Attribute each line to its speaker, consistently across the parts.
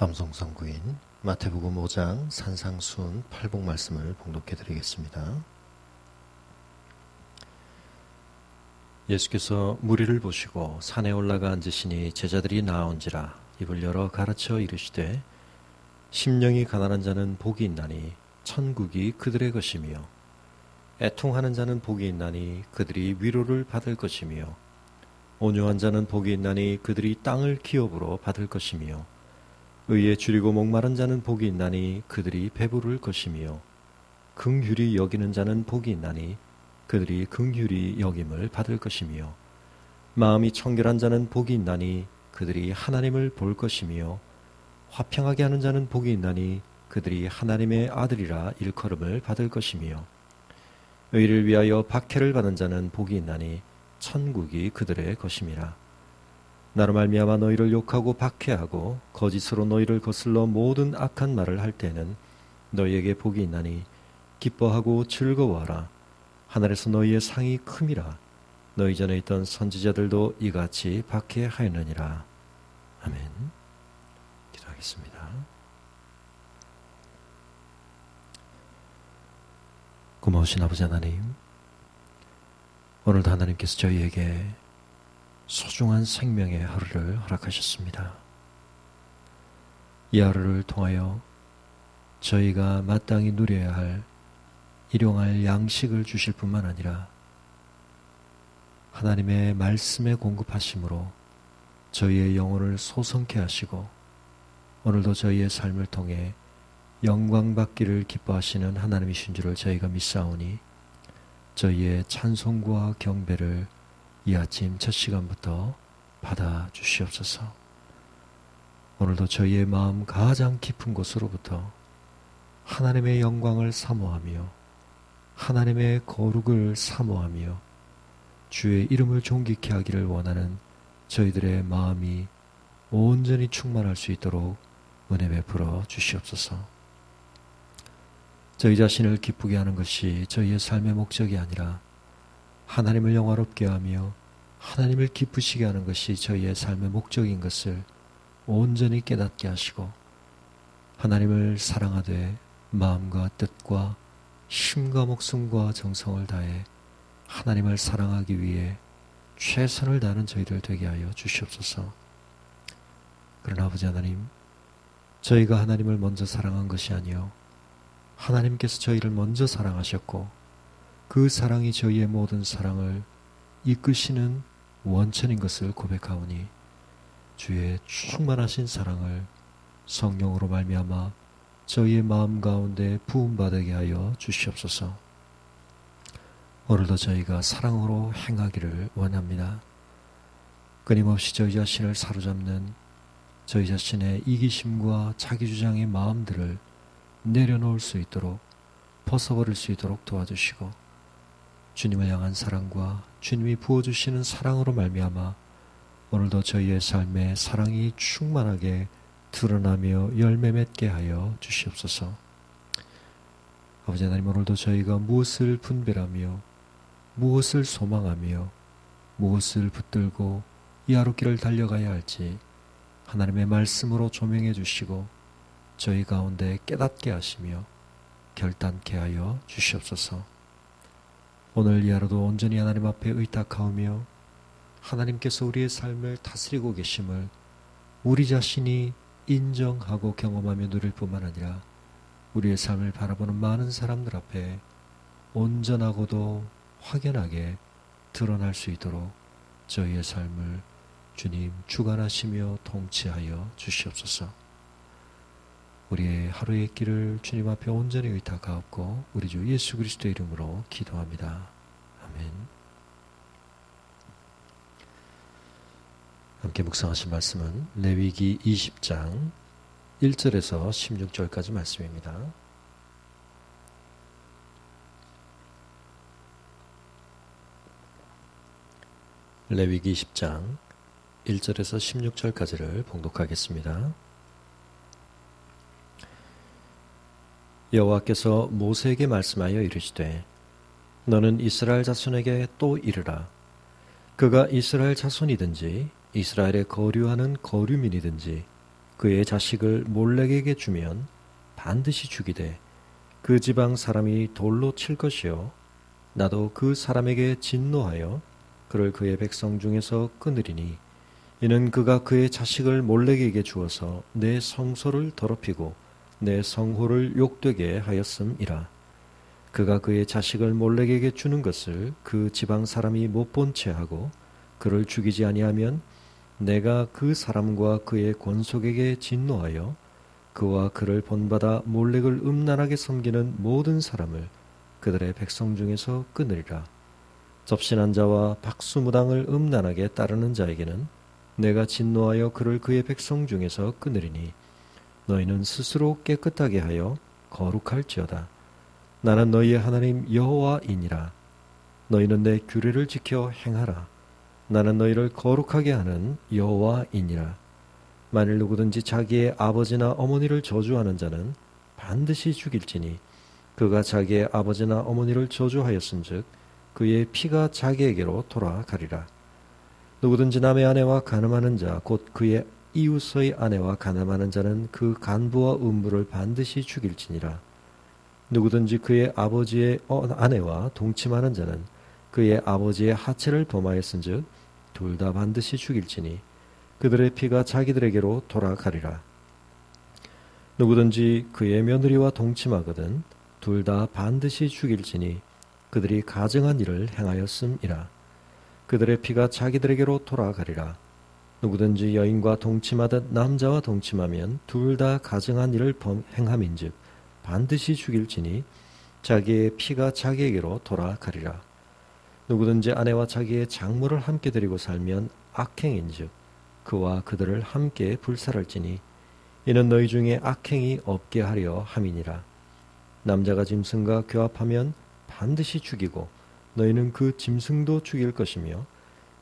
Speaker 1: 암송선구인 마태복음 5장 산상수훈 8복 말씀을 봉독해 드리겠습니다. 예수께서 무리를 보시고 산에 올라가 앉으시니 제자들이 나아온지라 입을 열어 가르쳐 이르시되 심령이 가난한 자는 복이 있나니 천국이 그들의 것이며 애통하는 자는 복이 있나니 그들이 위로를 받을 것이며 온유한 자는 복이 있나니 그들이 땅을 기업으로 받을 것이며 의에 줄이고 목마른 자는 복이 있나니 그들이 배부를 것이며 긍휼히 여기는 자는 복이 있나니 그들이 긍휼히 여김을 받을 것이며 마음이 청결한 자는 복이 있나니 그들이 하나님을 볼 것이며 화평하게 하는 자는 복이 있나니 그들이 하나님의 아들이라 일컬음을 받을 것이며 의를 위하여 박해를 받는 자는 복이 있나니 천국이 그들의 것임이라. 나로 말미암아 너희를 욕하고 박해하고 거짓으로 너희를 거슬러 모든 악한 말을 할 때에는 너희에게 복이 있나니 기뻐하고 즐거워하라. 하늘에서 너희의 상이 큼이라. 너희 전에 있던 선지자들도 이같이 박해하였느니라. 아멘. 기도하겠습니다. 고마우신 아버지 하나님, 오늘도 하나님께서 저희에게 소중한 생명의 하루를 허락하셨습니다. 이 하루를 통하여 저희가 마땅히 누려야 할 일용할 양식을 주실 뿐만 아니라 하나님의 말씀의 공급하심으로 저희의 영혼을 소성케 하시고 오늘도 저희의 삶을 통해 영광받기를 기뻐하시는 하나님이신 줄을 저희가 믿사오니 저희의 찬송과 경배를 이 아침 첫 시간부터 받아 주시옵소서. 오늘도 저희의 마음 가장 깊은 곳으로부터 하나님의 영광을 사모하며 하나님의 거룩을 사모하며 주의 이름을 존귀케 하기를 원하는 저희들의 마음이 온전히 충만할 수 있도록 은혜 베풀어 주시옵소서. 저희 자신을 기쁘게 하는 것이 저희의 삶의 목적이 아니라 하나님을 영화롭게 하며 하나님을 기쁘시게 하는 것이 저희의 삶의 목적인 것을 온전히 깨닫게 하시고 하나님을 사랑하되 마음과 뜻과 힘과 목숨과 정성을 다해 하나님을 사랑하기 위해 최선을 다하는 저희들 되게 하여 주시옵소서. 그러나 아버지 하나님, 저희가 하나님을 먼저 사랑한 것이 아니요 하나님께서 저희를 먼저 사랑하셨고 그 사랑이 저희의 모든 사랑을 이끄시는 원천인 것을 고백하오니 주의 충만하신 사랑을 성령으로 말미암아 저희의 마음 가운데 부음받게 하여 주시옵소서. 오늘도 저희가 사랑으로 행하기를 원합니다. 끊임없이 저희 자신을 사로잡는 저희 자신의 이기심과 자기주장의 마음들을 내려놓을 수 있도록 벗어버릴 수 있도록 도와주시고 주님을 향한 사랑과 주님이 부어주시는 사랑으로 말미암아 오늘도 저희의 삶에 사랑이 충만하게 드러나며 열매 맺게 하여 주시옵소서. 아버지 하나님, 오늘도 저희가 무엇을 분별하며 무엇을 소망하며 무엇을 붙들고 이 하루길을 달려가야 할지 하나님의 말씀으로 조명해 주시고 저희 가운데 깨닫게 하시며 결단케 하여 주시옵소서. 오늘 이 하루도 온전히 하나님 앞에 의탁하오며 하나님께서 우리의 삶을 다스리고 계심을 우리 자신이 인정하고 경험하며 누릴 뿐만 아니라 우리의 삶을 바라보는 많은 사람들 앞에 온전하고도 확연하게 드러날 수 있도록 저희의 삶을 주님 주관하시며 통치하여 주시옵소서. 우리의 하루의 길을 주님 앞에 온전히 의탁하옵고 우리 주 예수 그리스도의 이름으로 기도합니다. 아멘. 함께 묵상하신 말씀은 레위기 20장 1절에서 16절까지 말씀입니다. 레위기 20장 1절에서 16절까지를 봉독하겠습니다. 여호와께서 모세에게 말씀하여 이르시되 너는 이스라엘 자손에게 또 이르라. 그가 이스라엘 자손이든지 이스라엘에 거류하는 거류민이든지 그의 자식을 몰렉에게 주면 반드시 죽이되 그 지방 사람이 돌로 칠 것이요 나도 그 사람에게 진노하여 그를 그의 백성 중에서 끊으리니 이는 그가 그의 자식을 몰렉에게 주어서 내 성소를 더럽히고 내 성호를 욕되게 하였음이라. 그가 그의 자식을 몰렉에게 주는 것을 그 지방 사람이 못 본 채 하고 그를 죽이지 아니하면 내가 그 사람과 그의 권속에게 진노하여 그와 그를 본받아 몰렉을 음란하게 섬기는 모든 사람을 그들의 백성 중에서 끊으리라. 접신한 자와 박수무당을 음란하게 따르는 자에게는 내가 진노하여 그를 그의 백성 중에서 끊으리니 너희는 스스로 깨끗하게 하여 거룩할지어다. 나는 너희의 하나님 여호와이니라. 너희는 내 규례를 지켜 행하라. 나는 너희를 거룩하게 하는 여호와이니라. 만일 누구든지 자기의 아버지나 어머니를 저주하는 자는 반드시 죽일지니 그가 자기의 아버지나 어머니를 저주하였은즉 그의 피가 자기에게로 돌아가리라. 누구든지 남의 아내와 간음하는 자 곧 그의 이웃의 아내와 간음하는 자는 그 간부와 음부를 반드시 죽일지니라. 누구든지 그의 아버지의 아내와 동침하는 자는 그의 아버지의 하체를 범하였은즉 둘 다 반드시 죽일지니 그들의 피가 자기들에게로 돌아가리라. 누구든지 그의 며느리와 동침하거든 둘 다 반드시 죽일지니 그들이 가증한 일을 행하였음이라. 그들의 피가 자기들에게로 돌아가리라. 누구든지 여인과 동침하듯 남자와 동침하면 둘 다 가증한 일을 행함인즉 반드시 죽일지니 자기의 피가 자기에게로 돌아가리라. 누구든지 아내와 자기의 장모를 함께 데리고 살면 악행인즉 그와 그들을 함께 불살할지니 이는 너희 중에 악행이 없게 하려 함이니라. 남자가 짐승과 교합하면 반드시 죽이고 너희는 그 짐승도 죽일 것이며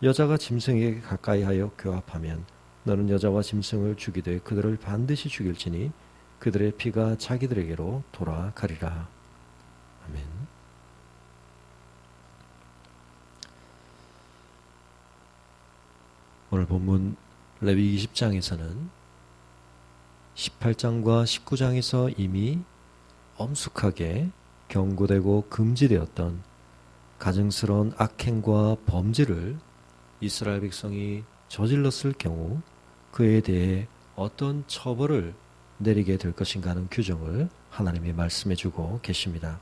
Speaker 1: 여자가 짐승에게 가까이하여 교합하면 너는 여자와 짐승을 죽이되 그들을 반드시 죽일지니 그들의 피가 자기들에게로 돌아가리라. 아멘. 오늘 본문 레위기 20장에서는 18장과 19장에서 이미 엄숙하게 경고되고 금지되었던 가증스러운 악행과 범죄를 이스라엘 백성이 저질렀을 경우 그에 대해 어떤 처벌을 내리게 될 것인가 하는 규정을 하나님이 말씀해 주고 계십니다.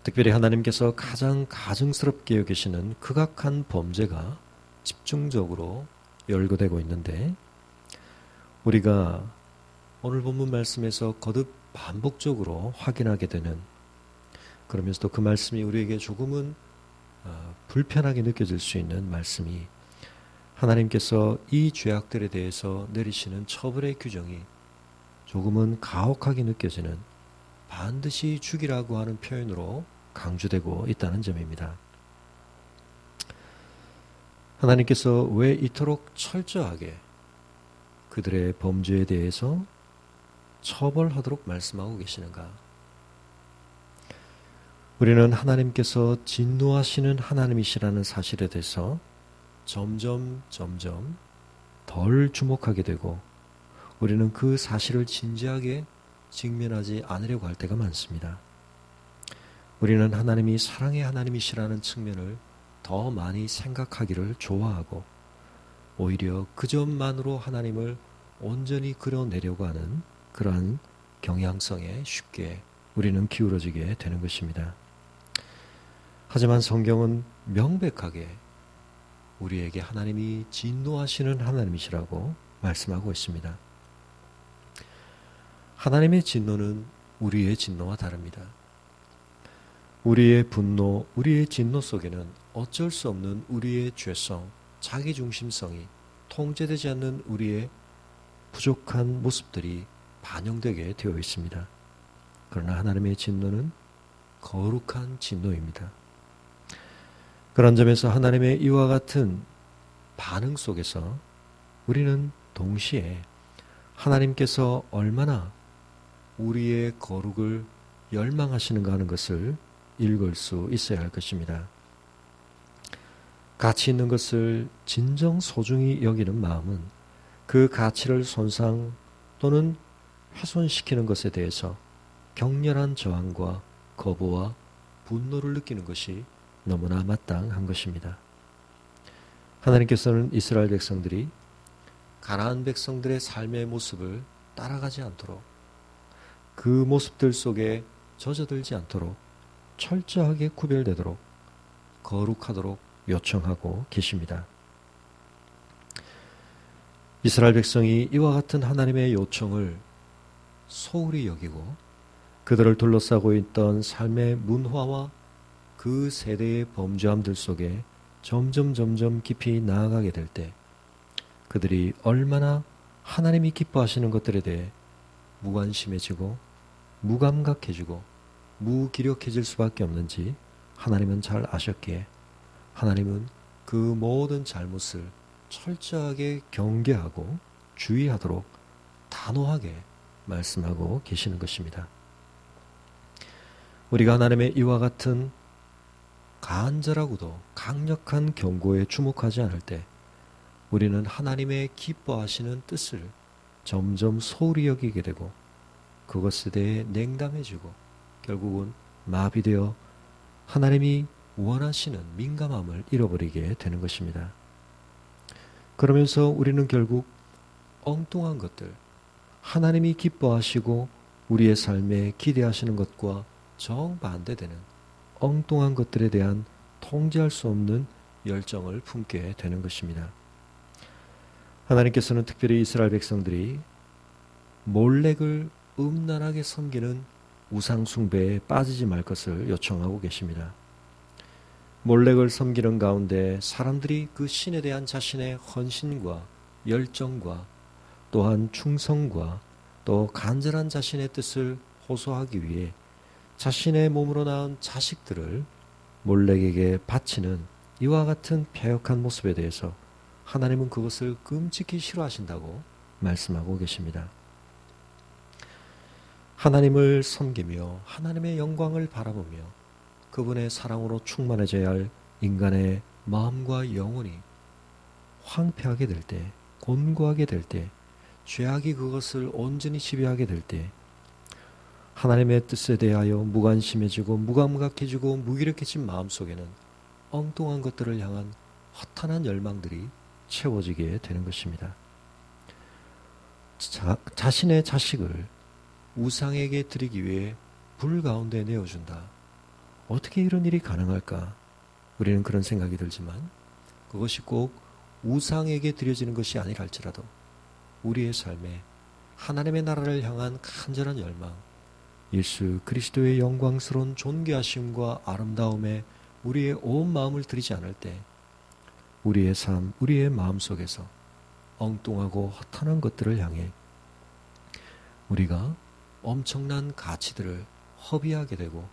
Speaker 1: 특별히 하나님께서 가장 가증스럽게 여기시는 극악한 범죄가 집중적으로 열거되고 있는데 우리가 오늘 본문 말씀에서 거듭 반복적으로 확인하게 되는 그러면서도 그 말씀이 우리에게 조금은 불편하게 느껴질 수 있는 말씀이 하나님께서 이 죄악들에 대해서 내리시는 처벌의 규정이 조금은 가혹하게 느껴지는 반드시 죽이라고 하는 표현으로 강조되고 있다는 점입니다. 하나님께서 왜 이토록 철저하게 그들의 범죄에 대해서 처벌하도록 말씀하고 계시는가? 우리는 하나님께서 진노하시는 하나님이시라는 사실에 대해서 점점 덜 주목하게 되고 우리는 그 사실을 진지하게 직면하지 않으려고 할 때가 많습니다. 우리는 하나님이 사랑의 하나님이시라는 측면을 더 많이 생각하기를 좋아하고 오히려 그 점만으로 하나님을 온전히 그려내려고 하는 그러한 경향성에 쉽게 우리는 기울어지게 되는 것입니다. 하지만 성경은 명백하게 우리에게 하나님이 진노하시는 하나님이시라고 말씀하고 있습니다. 하나님의 진노는 우리의 진노와 다릅니다. 우리의 분노, 우리의 진노 속에는 어쩔 수 없는 우리의 죄성, 자기중심성이 통제되지 않는 우리의 부족한 모습들이 반영되게 되어 있습니다. 그러나 하나님의 진노는 거룩한 진노입니다. 그런 점에서 하나님의 이와 같은 반응 속에서 우리는 동시에 하나님께서 얼마나 우리의 거룩을 열망하시는가 하는 것을 읽을 수 있어야 할 것입니다. 가치 있는 것을 진정 소중히 여기는 마음은 그 그 가치를 손상 또는 훼손시키는 것에 대해서 격렬한 저항과 거부와 분노를 느끼는 것이 너무나 마땅한 것입니다. 하나님께서는 이스라엘 백성들이 가나안 백성들의 삶의 모습을 따라가지 않도록, 그 모습들 속에 젖어들지 않도록 철저하게 구별되도록 거룩하도록 요청하고 계십니다. 이스라엘 백성이 이와 같은 하나님의 요청을 소홀히 여기고 그들을 둘러싸고 있던 삶의 문화와 그 세대의 범죄함들 속에 점점 깊이 나아가게 될 때 그들이 얼마나 하나님이 기뻐하시는 것들에 대해 무관심해지고 무감각해지고 무기력해질 수밖에 없는지 하나님은 잘 아셨기에 하나님은 그 모든 잘못을 철저하게 경계하고 주의하도록 단호하게 말씀하고 계시는 것입니다. 우리가 하나님의 이와 같은 간절하고도 강력한 경고에 주목하지 않을 때 우리는 하나님의 기뻐하시는 뜻을 점점 소홀히 여기게 되고 그것에 대해 냉담해지고 결국은 마비되어 하나님이 원하시는 민감함을 잃어버리게 되는 것입니다. 그러면서 우리는 결국 엉뚱한 것들, 하나님이 기뻐하시고 우리의 삶에 기대하시는 것과 정반대되는 엉뚱한 것들에 대한 통제할 수 없는 열정을 품게 되는 것입니다. 하나님께서는 특별히 이스라엘 백성들이 몰렉을 음란하게 섬기는 우상 숭배에 빠지지 말 것을 요청하고 계십니다. 몰렉을 섬기는 가운데 사람들이 그 신에 대한 자신의 헌신과 열정과 또한 충성과 또 간절한 자신의 뜻을 호소하기 위해 자신의 몸으로 낳은 자식들을 몰렉에게 바치는 이와 같은 패역한 모습에 대해서 하나님은 그것을 끔찍히 싫어하신다고 말씀하고 계십니다. 하나님을 섬기며 하나님의 영광을 바라보며 그분의 사랑으로 충만해져야 할 인간의 마음과 영혼이 황폐하게 될 때, 곤고하게 될 때, 죄악이 그것을 온전히 지배하게 될 때 하나님의 뜻에 대하여 무관심해지고 무감각해지고 무기력해진 마음속에는 엉뚱한 것들을 향한 허탄한 열망들이 채워지게 되는 것입니다. 자신의 자식을 우상에게 드리기 위해 불 가운데 내어준다. 어떻게 이런 일이 가능할까? 우리는 그런 생각이 들지만 그것이 꼭 우상에게 드려지는 것이 아니라 할지라도 우리의 삶에 하나님의 나라를 향한 간절한 열망, 예수 그리스도의 영광스러운 존귀하심과 아름다움에 우리의 온 마음을 들이지 않을 때 우리의 삶, 우리의 마음속에서 엉뚱하고 허탄한 것들을 향해 우리가 엄청난 가치들을 허비하게 되고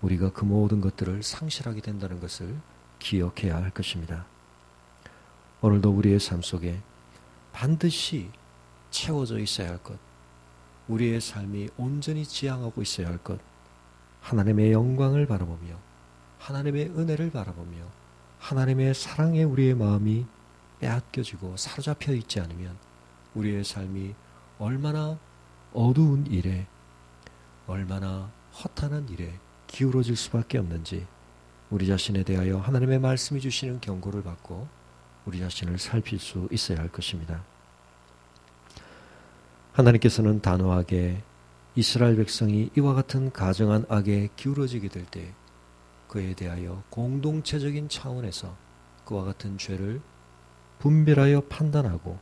Speaker 1: 우리가 그 모든 것들을 상실하게 된다는 것을 기억해야 할 것입니다. 오늘도 우리의 삶 속에 반드시 채워져 있어야 할 것, 우리의 삶이 온전히 지향하고 있어야 할 것, 하나님의 영광을 바라보며 하나님의 은혜를 바라보며 하나님의 사랑에 우리의 마음이 빼앗겨지고 사로잡혀 있지 않으면 우리의 삶이 얼마나 어두운 일에, 얼마나 허탄한 일에 기울어질 수밖에 없는지 우리 자신에 대하여 하나님의 말씀이 주시는 경고를 받고 우리 자신을 살필 수 있어야 할 것입니다. 하나님께서는 단호하게 이스라엘 백성이 이와 같은 가정한 악에 기울어지게 될 때 그에 대하여 공동체적인 차원에서 그와 같은 죄를 분별하여 판단하고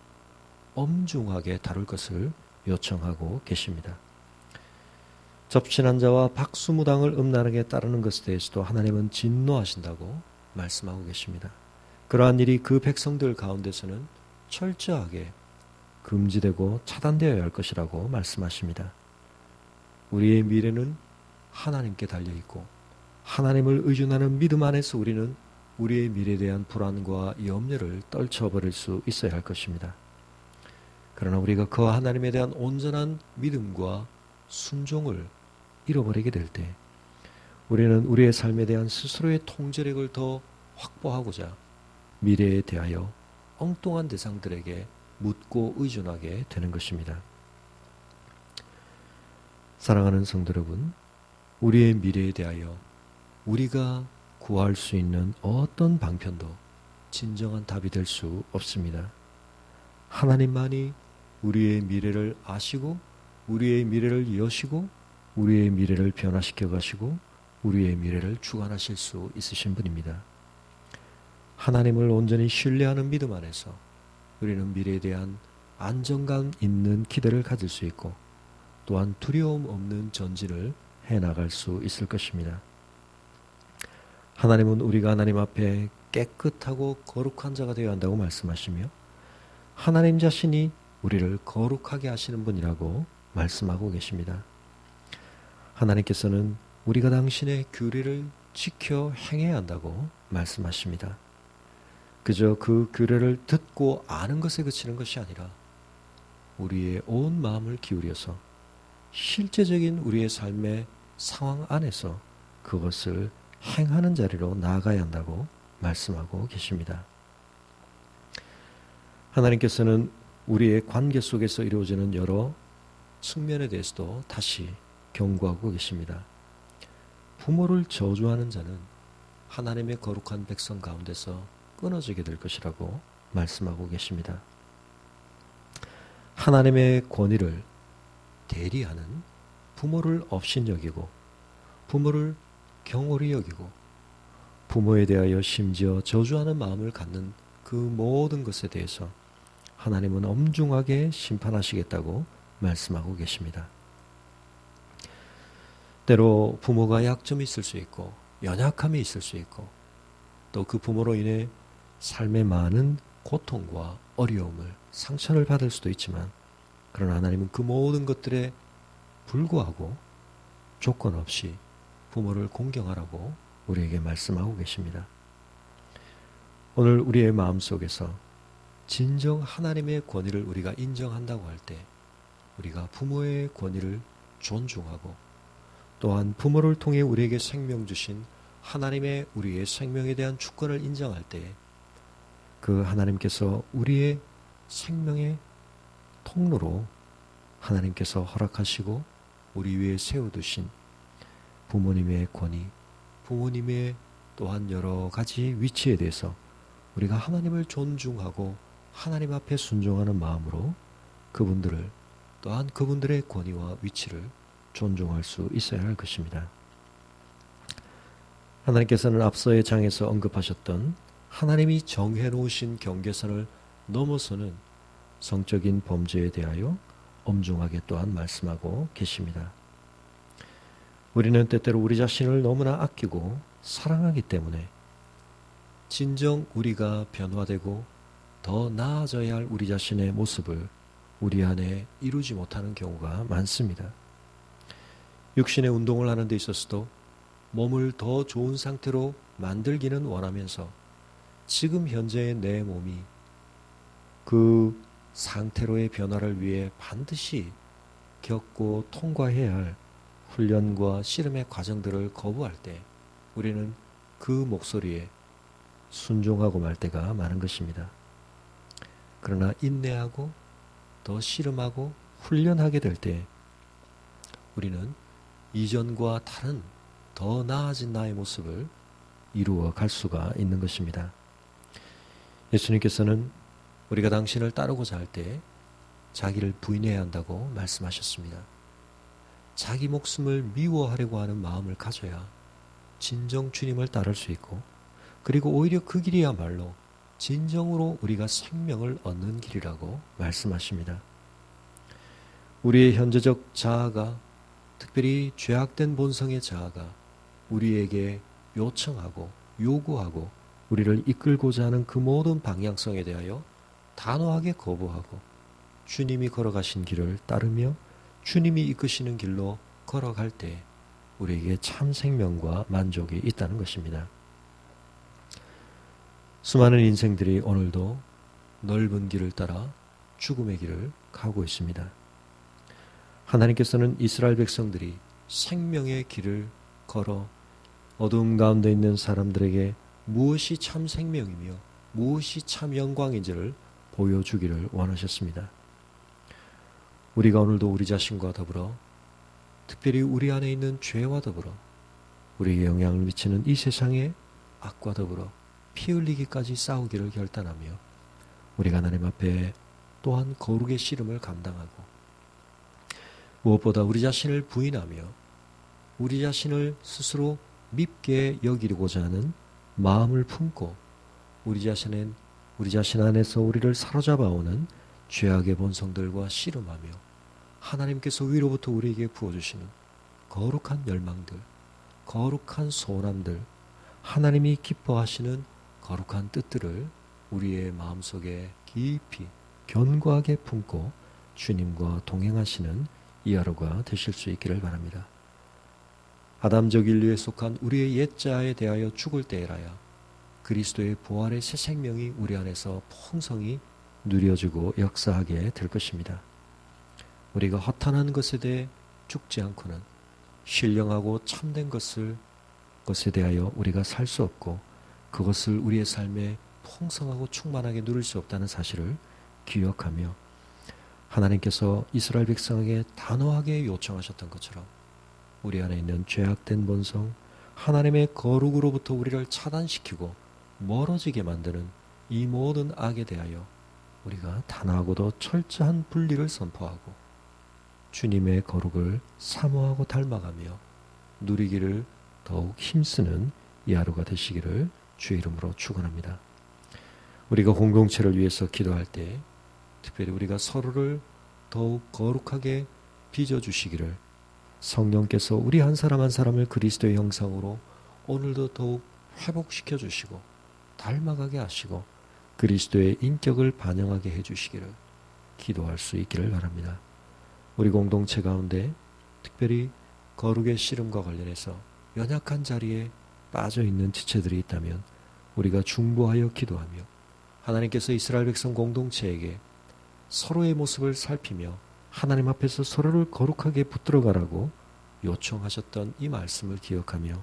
Speaker 1: 엄중하게 다룰 것을 요청하고 계십니다. 접신한 자와 박수무당을 음란하게 따르는 것에 대해서도 하나님은 진노하신다고 말씀하고 계십니다. 그러한 일이 그 백성들 가운데서는 철저하게 금지되고 차단되어야 할 것이라고 말씀하십니다. 우리의 미래는 하나님께 달려있고 하나님을 의존하는 믿음 안에서 우리는 우리의 미래에 대한 불안과 염려를 떨쳐버릴 수 있어야 할 것입니다. 그러나 우리가 그 하나님에 대한 온전한 믿음과 순종을 잃어버리게 될 때 우리는 우리의 삶에 대한 스스로의 통제력을 더 확보하고자 미래에 대하여 엉뚱한 대상들에게 묻고 의존하게 되는 것입니다. 사랑하는 성도 여러분, 우리의 미래에 대하여 우리가 구할 수 있는 어떤 방편도 진정한 답이 될 수 없습니다. 하나님만이 우리의 미래를 아시고 우리의 미래를 여시고 우리의 미래를 변화시켜 가시고 우리의 미래를 주관하실 수 있으신 분입니다. 하나님을 온전히 신뢰하는 믿음 안에서 우리는 미래에 대한 안정감 있는 기대를 가질 수 있고 또한 두려움 없는 전진을 해나갈 수 있을 것입니다. 하나님은 우리가 하나님 앞에 깨끗하고 거룩한 자가 되어야 한다고 말씀하시며 하나님 자신이 우리를 거룩하게 하시는 분이라고 말씀하고 계십니다. 하나님께서는 우리가 당신의 규례를 지켜 행해야 한다고 말씀하십니다. 그저 그 규례를 듣고 아는 것에 그치는 것이 아니라 우리의 온 마음을 기울여서 실제적인 우리의 삶의 상황 안에서 그것을 행하는 자리로 나아가야 한다고 말씀하고 계십니다. 하나님께서는 우리의 관계 속에서 이루어지는 여러 측면에 대해서도 다시 경고하고 계십니다. 부모를 저주하는 자는 하나님의 거룩한 백성 가운데서 끊어지게 될 것이라고 말씀하고 계십니다. 하나님의 권위를 대리하는 부모를 업신여기고 부모를 경홀히 여기고 부모에 대하여 심지어 저주하는 마음을 갖는 그 모든 것에 대해서 하나님은 엄중하게 심판하시겠다고 말씀하고 계십니다. 때로 부모가 약점이 있을 수 있고 연약함이 있을 수 있고 또 그 부모로 인해 삶의 많은 고통과 어려움을 상처를 받을 수도 있지만 그러나 하나님은 그 모든 것들에 불구하고 조건 없이 부모를 공경하라고 우리에게 말씀하고 계십니다. 오늘 우리의 마음속에서 진정 하나님의 권위를 우리가 인정한다고 할 때 우리가 부모의 권위를 존중하고 또한 부모를 통해 우리에게 생명 주신 하나님의 우리의 생명에 대한 주권을 인정할 때 그 하나님께서 우리의 생명의 통로로 하나님께서 허락하시고 우리 위에 세워두신 부모님의 권위, 부모님의 또한 여러 가지 위치에 대해서 우리가 하나님을 존중하고 하나님 앞에 순종하는 마음으로 그분들을 또한 그분들의 권위와 위치를 존중할 수 있어야 할 것입니다. 하나님께서는 앞서의 장에서 언급하셨던 하나님이 정해놓으신 경계선을 넘어서는 성적인 범죄에 대하여 엄중하게 또한 말씀하고 계십니다. 우리는 때때로 우리 자신을 너무나 아끼고 사랑하기 때문에 진정 우리가 변화되고 더 나아져야 할 우리 자신의 모습을 우리 안에 이루지 못하는 경우가 많습니다. 육신의 운동을 하는 데 있어서도 몸을 더 좋은 상태로 만들기는 원하면서 지금 현재의 내 몸이 그 상태로의 변화를 위해 반드시 겪고 통과해야 할 훈련과 씨름의 과정들을 거부할 때 우리는 그 목소리에 순종하고 말 때가 많은 것입니다. 그러나 인내하고 더 씨름하고 훈련하게 될 때 우리는 이전과 다른 더 나아진 나의 모습을 이루어 갈 수가 있는 것입니다. 예수님께서는 우리가 당신을 따르고자 할 때 자기를 부인해야 한다고 말씀하셨습니다. 자기 목숨을 미워하려고 하는 마음을 가져야 진정 주님을 따를 수 있고 그리고 오히려 그 길이야말로 진정으로 우리가 생명을 얻는 길이라고 말씀하십니다. 우리의 현재적 자아가 특별히 죄악된 본성의 자아가 우리에게 요청하고 요구하고 우리를 이끌고자 하는 그 모든 방향성에 대하여 단호하게 거부하고 주님이 걸어가신 길을 따르며 주님이 이끄시는 길로 걸어갈 때 우리에게 참 생명과 만족이 있다는 것입니다. 수많은 인생들이 오늘도 넓은 길을 따라 죽음의 길을 가고 있습니다. 하나님께서는 이스라엘 백성들이 생명의 길을 걸어 어두움 가운데 있는 사람들에게 무엇이 참 생명이며 무엇이 참 영광인지를 보여주기를 원하셨습니다. 우리가 오늘도 우리 자신과 더불어 특별히 우리 안에 있는 죄와 더불어 우리에게 영향을 미치는 이 세상의 악과 더불어 피 흘리기까지 싸우기를 결단하며 우리가 하나님 앞에 또한 거룩의 씨름을 감당하고 무엇보다 우리 자신을 부인하며 우리 자신을 스스로 밉게 여기고자 하는 마음을 품고 우리 자신 안에서 우리를 사로잡아오는 죄악의 본성들과 씨름하며 하나님께서 위로부터 우리에게 부어주시는 거룩한 열망들, 거룩한 소원함들, 하나님이 기뻐하시는 거룩한 뜻들을 우리의 마음속에 깊이 견고하게 품고 주님과 동행하시는 이 하루가 되실 수 있기를 바랍니다. 아담적 인류에 속한 우리의 옛자에 대하여 죽을 때에라야 그리스도의 부활의 새 생명이 우리 안에서 풍성히 누려지고 역사하게 될 것입니다. 우리가 허탄한 것에 대해 죽지 않고는 신령하고 참된 것에 대하여 우리가 살 수 없고 그것을 우리의 삶에 풍성하고 충만하게 누릴 수 없다는 사실을 기억하며 하나님께서 이스라엘 백성에게 단호하게 요청하셨던 것처럼 우리 안에 있는 죄악된 본성, 하나님의 거룩으로부터 우리를 차단시키고 멀어지게 만드는 이 모든 악에 대하여 우리가 단호하고도 철저한 분리를 선포하고 주님의 거룩을 사모하고 닮아가며 누리기를 더욱 힘쓰는 이 하루가 되시기를 주의 이름으로 축원합니다. 우리가 공동체를 위해서 기도할 때 특별히 우리가 서로를 더욱 거룩하게 빚어주시기를 성령께서 우리 한 사람 한 사람을 그리스도의 형상으로 오늘도 더욱 회복시켜 주시고 닮아가게 하시고 그리스도의 인격을 반영하게 해주시기를 기도할 수 있기를 바랍니다. 우리 공동체 가운데 특별히 거룩의 씨름과 관련해서 연약한 자리에 빠져있는 지체들이 있다면 우리가 중보하여 기도하며 하나님께서 이스라엘 백성 공동체에게 서로의 모습을 살피며 하나님 앞에서 서로를 거룩하게 붙들어가라고 요청하셨던 이 말씀을 기억하며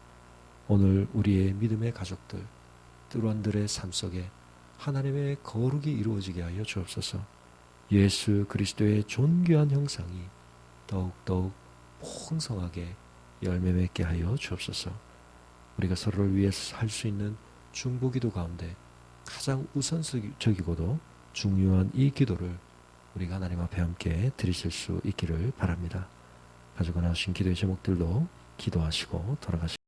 Speaker 1: 오늘 우리의 믿음의 가족들, 뚜런들의 삶 속에 하나님의 거룩이 이루어지게 하여 주옵소서. 예수 그리스도의 존귀한 형상이 더욱더욱 풍성하게 열매 맺게 하여 주옵소서. 우리가 서로를 위해서 할 수 있는 중보기도 가운데 가장 우선적이고도 중요한 이 기도를 우리가 하나님 앞에 함께 드리실 수 있기를 바랍니다. 가지고 나오신 기도의 제목들도 기도하시고 돌아가시기